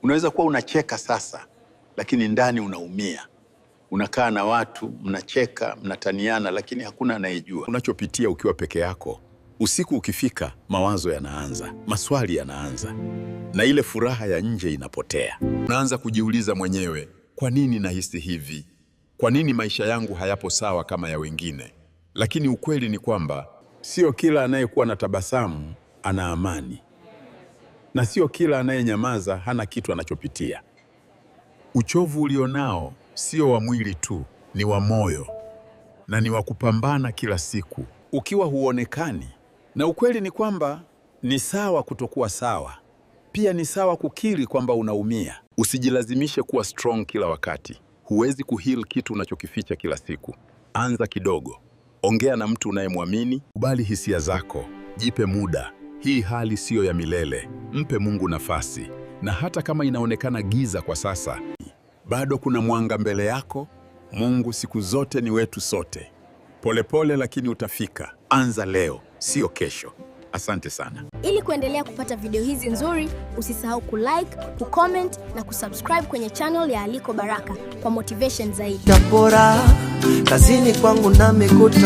Unaweza kuwa unacheka sasa, lakini ndani unaumia. Unakaa na watu, mnacheka, mnataniana, lakini hakuna anayejua unachopitia ukiwa peke yako. Usiku ukifika, mawazo yanaanza, maswali yanaanza, na ile furaha ya nje inapotea. Unaanza kujiuliza mwenyewe, kwa nini nahisi hivi? Kwa nini maisha yangu hayapo sawa kama ya wengine? Lakini ukweli ni kwamba sio kila anayekuwa na tabasamu ana amani, na sio kila anayenyamaza hana kitu anachopitia. Uchovu ulionao sio wa mwili tu, ni wa moyo, na ni wa kupambana kila siku ukiwa huonekani. Na ukweli ni kwamba ni sawa kutokuwa sawa. Pia ni sawa kukiri kwamba unaumia. Usijilazimishe kuwa strong kila wakati. Huwezi kuheal kitu unachokificha kila siku. Anza kidogo. Ongea na mtu unayemwamini, kubali hisia zako, jipe muda. Hii hali siyo ya milele. Mpe Mungu nafasi. Na hata kama inaonekana giza kwa sasa, bado kuna mwanga mbele yako. Mungu siku zote ni wetu sote. Polepole lakini utafika. Anza leo, sio kesho. Asante sana. Ili kuendelea kupata video hizi nzuri, usisahau kulike, kucomment na kusubscribe kwenye channel ya Aliko Baraka kwa motivation zaidi. Kazini kwangu na mikuta